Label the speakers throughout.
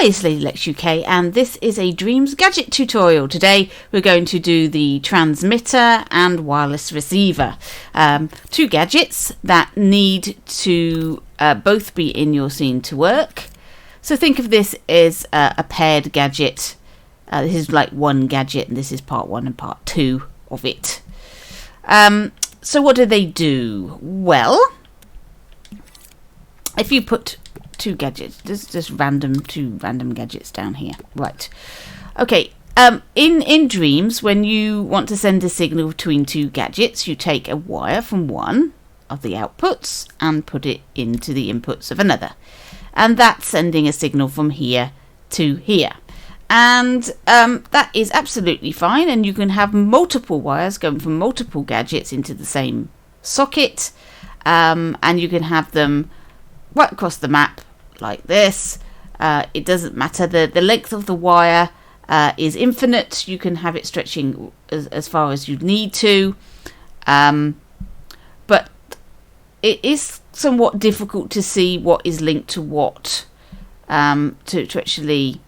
Speaker 1: Hi, it's Lady Lex UK, and this is a Dreams Gadget tutorial. Today we're going to do the transmitter and wireless receiver. Two gadgets that need to both be in your scene to work. So think of this as a paired gadget. This is like one gadget, and this is part 1 and part 2 of it. So what do they do? Well, if you put two gadgets, just two random gadgets down here, right? Okay. In Dreams, when you want to send a signal between two gadgets, you take a wire from one of the outputs and put it into the inputs of another, and that's sending a signal from here to here. And that is absolutely fine, and you can have multiple wires going from multiple gadgets into the same socket, and you can have them right across the map like this. It doesn't matter, the length of the wire is infinite. You can have it stretching as far as you need to, but it is somewhat difficult to see what is linked to what, to actually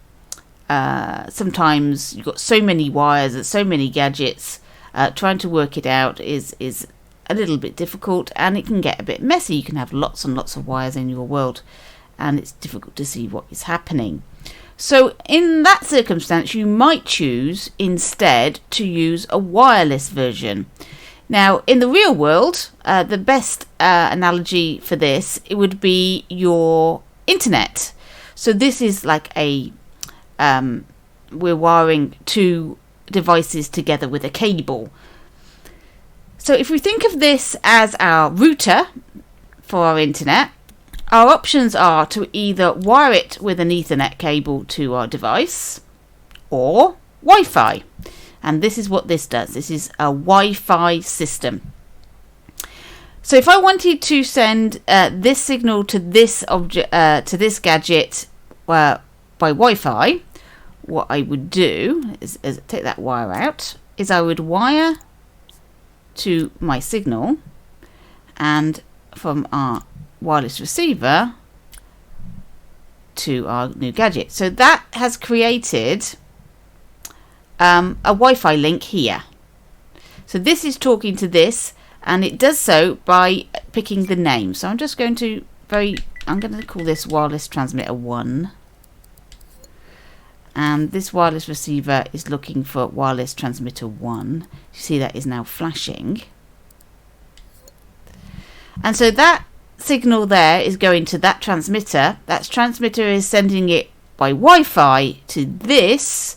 Speaker 1: sometimes you've got so many wires and so many gadgets, trying to work it out is a little bit difficult, and it can get a bit messy. You can have lots and lots of wires in your world, and it's difficult to see what is happening. So in that circumstance, you might choose instead to use a wireless version. Now, in the real world, the best analogy for this, it would be your internet. So this is like we're wiring two devices together with a cable. So if we think of this as our router for our internet, our options are to either wire it with an Ethernet cable to our device or Wi-Fi. And this is what this does. This is a Wi-Fi system. So if I wanted to send this signal to this object, to this gadget by Wi-Fi, what I would do is take that wire out, is I would wire to my signal, and from our wireless receiver to our new gadget. So that has created a Wi-Fi link here. So this is talking to this, and it does so by picking the name. So I'm just going to I'm going to call this wireless transmitter 1. And this wireless receiver is looking for wireless transmitter 1. You see that is now flashing. And so that signal there is going to that transmitter. That transmitter is sending it by Wi-Fi to this,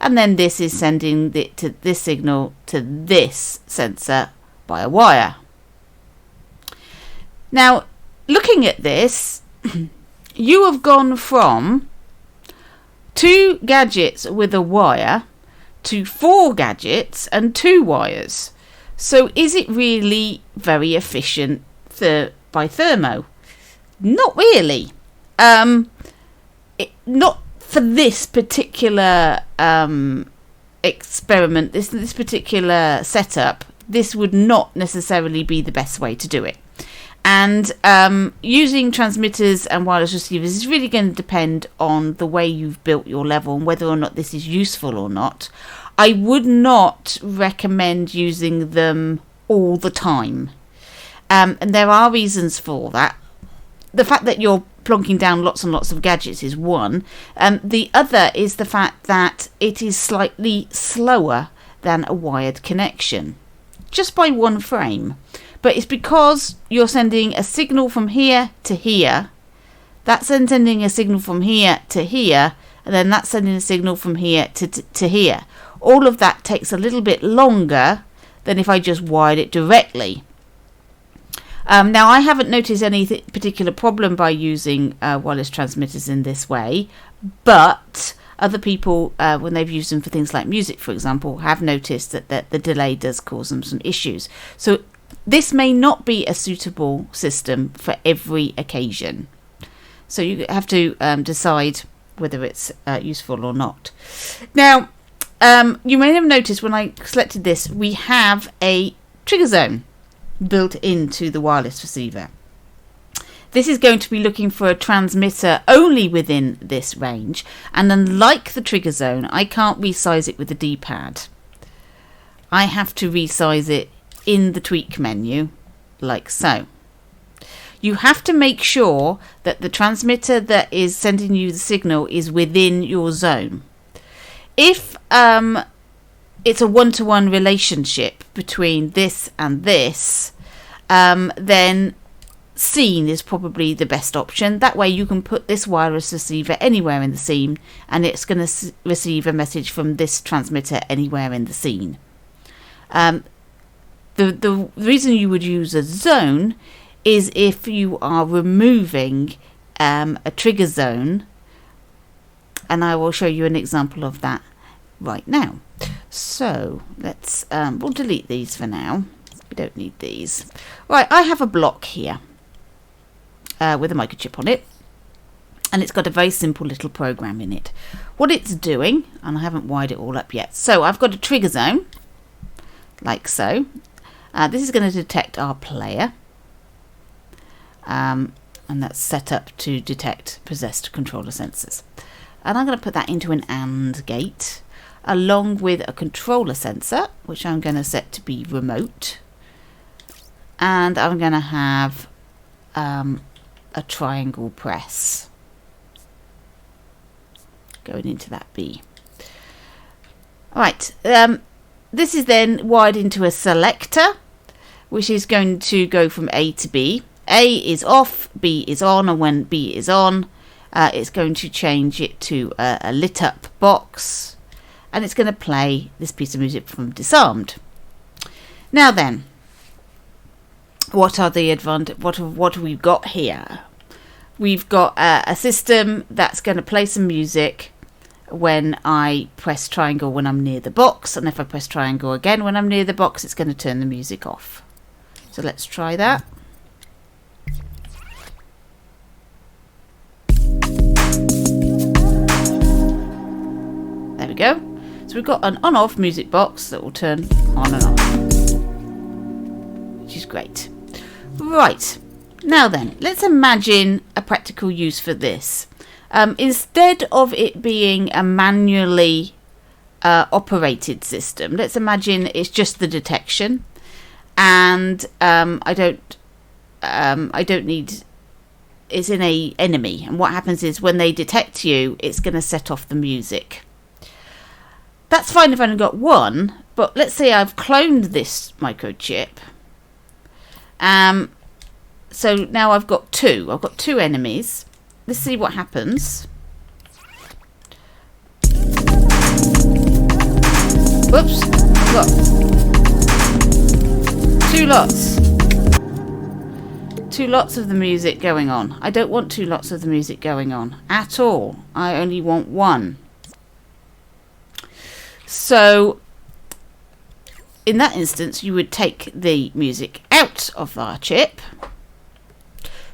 Speaker 1: and then this is sending this signal to this sensor by a wire. Now, looking at this, you have gone from 2 gadgets with a wire to 4 gadgets and 2 wires. So is it really very efficient by thermo? Not really. Not for this particular experiment, this particular setup. This would not necessarily be the best way to do it. And using transmitters and wireless receivers is really going to depend on the way you've built your level and whether or not this is useful or not. I would not recommend using them all the time. And there are reasons for that. The fact that you're plonking down lots and lots of gadgets is one. The other is the fact that it is slightly slower than a wired connection, just by 1 frame. But it's because you're sending a signal from here to here. That's then sending a signal from here to here, and then that's sending a signal from here to here. All of that takes a little bit longer than if I just wired it directly. Now, I haven't noticed any particular problem by using wireless transmitters in this way, but other people, when they've used them for things like music, for example, have noticed that the delay does cause them some issues. So this may not be a suitable system for every occasion. So you have to decide whether it's useful or not. Now, you may have noticed when I selected this, we have a trigger zone built into the wireless receiver. This is going to be looking for a transmitter only within this range, and unlike the trigger zone, I can't resize it with the D-pad. I have to resize it in the tweak menu, like so. You have to make sure that the transmitter that is sending you the signal is within your zone. If it's a one-to-one relationship between this and this, then scene is probably the best option. That way you can put this wireless receiver anywhere in the scene, and it's going to receive a message from this transmitter anywhere in the scene. The reason you would use a zone is if you are removing a trigger zone, and I will show you an example of that right now. So let's we'll delete these for now. We don't need these. Right, I have a block here with a microchip on it, and it's got a very simple little program in it. What it's doing, and I haven't wired it all up yet, so I've got a trigger zone like so. This is going to detect our player, and that's set up to detect possessed controller sensors, and I'm going to put that into an AND gate along with a controller sensor, which I'm going to set to be remote, and I'm going to have a triangle press going into that B. Alright, this is then wired into a selector, which is going to go from A to B. A is off, B is on, and when B is on, it's going to change it to a lit up box, and it's going to play this piece of music from Disarmed. Now then, what are the what have we got here? We've got a system that's going to play some music when I press triangle when I'm near the box, and if I press triangle again when I'm near the box, it's going to turn the music off. So let's try that. There we go. So we've got an on-off music box that will turn on and off, which is great. Right, now then, let's imagine a practical use for this. Instead of it being a manually operated system, let's imagine it's just the detection, and I don't need. It's in a enemy, and what happens is when they detect you, it's going to set off the music. That's fine if I've only got one, but let's say I've cloned this microchip. So now I've got two. I've got two enemies. Let's see what happens. Whoops. I've got two lots. Two lots of the music going on. I don't want two lots of the music going on at all. I only want one. So in that instance, you would take the music out of our chip.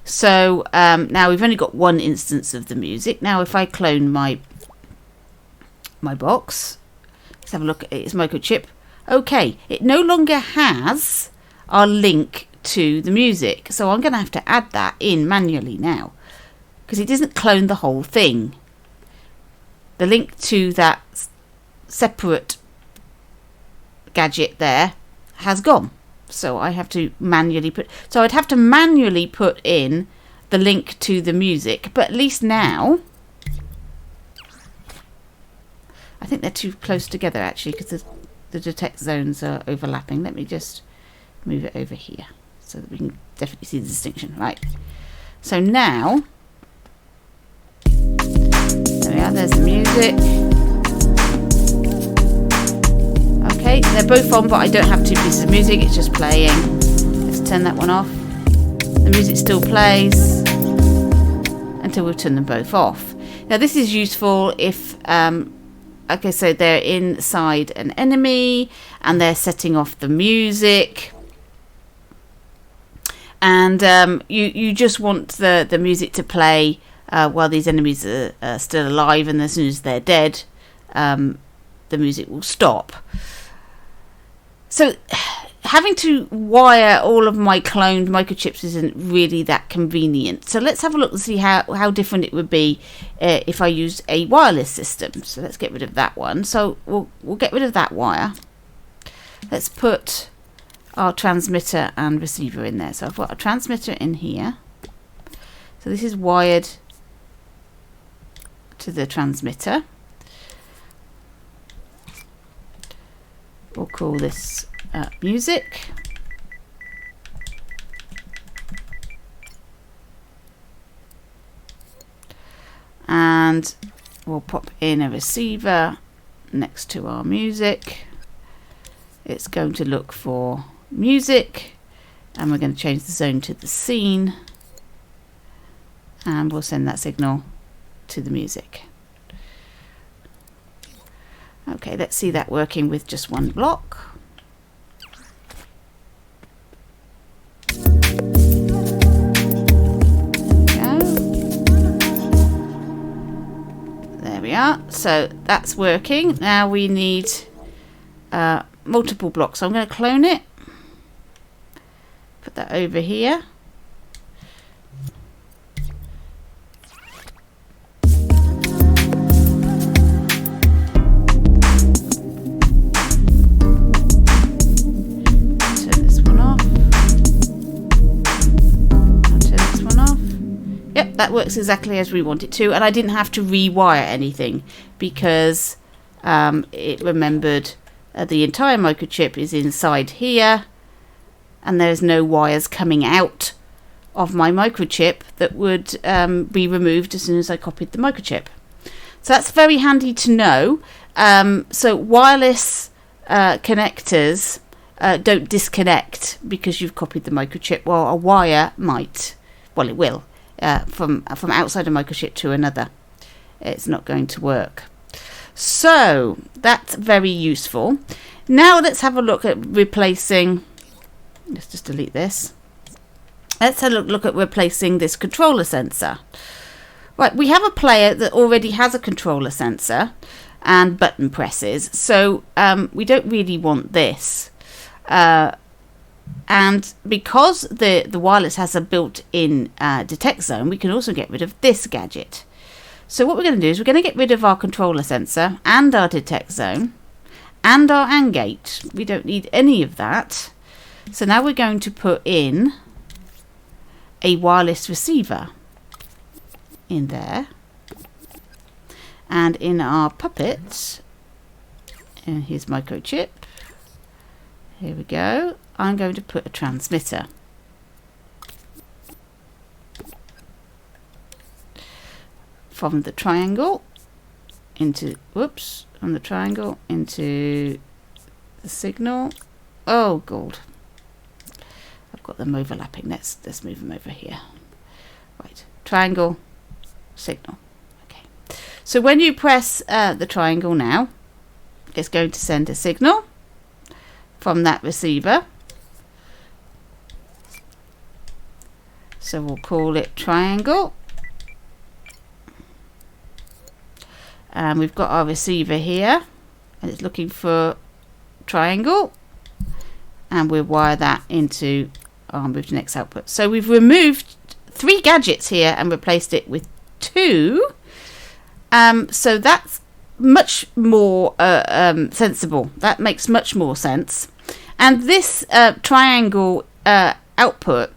Speaker 1: So now we've only got one instance of the music. Now if I clone my box, let's have a look at its microchip. Okay, it no longer has our link to the music. So I'm going to have to add that in manually now, because it doesn't clone the whole thing. The link to that separate gadget there has gone, so I have to manually put. So I'd have to manually put in the link to the music, but at least now I think they're too close together actually, because the detect zones are overlapping. Let me just move it over here so that we can definitely see the distinction. Right, so now there we are, there's the music. Okay, they're both on, but I don't have two pieces of music, it's just playing. Let's turn that one off. The music still plays until we've turned them both off. Now this is useful if, okay, so they're inside an enemy and they're setting off the music. And you just want the music to play while these enemies are still alive, and as soon as they're dead, the music will stop. So having to wire all of my cloned microchips isn't really that convenient. So let's have a look and see how different it would be if I used a wireless system. So let's get rid of that one. So we'll get rid of that wire. Let's put our transmitter and receiver in there. So I've got a transmitter in here. So this is wired to the transmitter. We'll call this music. And we'll pop in a receiver next to our music. It's going to look for music, and we're going to change the zone to the scene, and we'll send that signal to the music. Okay, let's see that working with just one block. There we are. So that's working. Now we need multiple blocks. So I'm going to clone it. Put that over here. That works exactly as we want it to, and I didn't have to rewire anything because it remembered the entire microchip is inside here, and there's no wires coming out of my microchip that would be removed as soon as I copied the microchip. So that's very handy to know. So wireless connectors don't disconnect because you've copied the microchip, while a wire might. Well, it will. From outside a microchip to another. It's not going to work. So that's very useful. Now let's have a look at replacing. Let's just delete this. Let's have a look at replacing this controller sensor. Right, we have a player that already has a controller sensor and button presses, so we don't really want this. And because the wireless has a built-in detect zone, we can also get rid of this gadget. So what we're going to do is we're going to get rid of our controller sensor and our detect zone and our AND gate. We don't need any of that. So now we're going to put in a wireless receiver in there. And in our puppet, and here's microchip. Here we go. I'm going to put a transmitter. From the triangle into, whoops, from the triangle into the signal. Oh, God. I've got them overlapping. Let's move them over here. Right, triangle, signal. Okay. So when you press the triangle now, it's going to send a signal from that receiver. So we'll call it triangle. And we've got our receiver here, and it's looking for triangle. And we'll wire that into our move to next output. So we've removed 3 gadgets here and replaced it with 2. So that's much more sensible. That makes much more sense. And this triangle output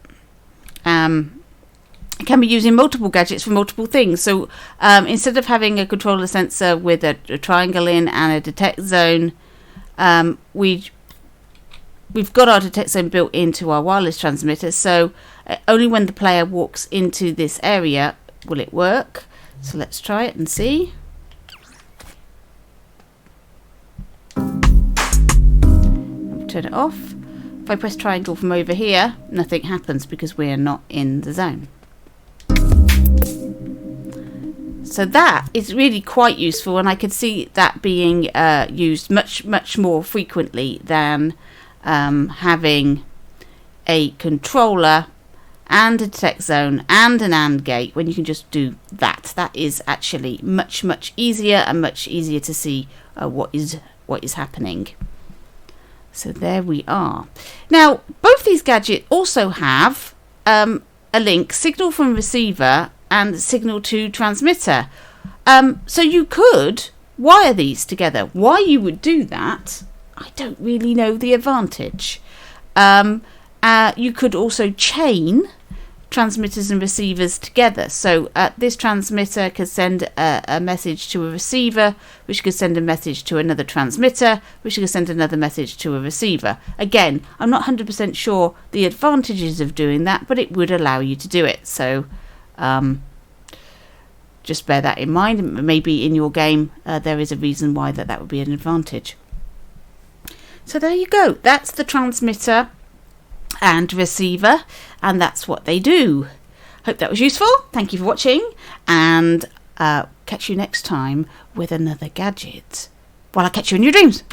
Speaker 1: can be using multiple gadgets for multiple things. So instead of having a controller sensor with a triangle in and a detect zone, we've got our detect zone built into our wireless transmitter. So only when the player walks into this area will it work. So let's try it and see. Turn it off. If I press triangle from over here, nothing happens because we are not in the zone. So that is really quite useful, and I could see that being used much more frequently than having a controller and a detect zone and an AND gate when you can just do that. That is actually much easier and much easier to see what is happening. So there we are. Now, both these gadgets also have a link, signal from receiver and signal to transmitter. So you could wire these together. Why you would do that, I don't really know the advantage. You could also chain transmitters and receivers together. So this transmitter could send a message to a receiver, which could send a message to another transmitter, which could send another message to a receiver. Again, I'm not 100% sure the advantages of doing that, but it would allow you to do it. So just bear that in mind. Maybe in your game there is a reason why that would be an advantage. So there you go. That's the transmitter and receiver, and that's what they do. Hope that was useful. Thank you for watching, and catch you next time with another gadget. While I catch you in your dreams.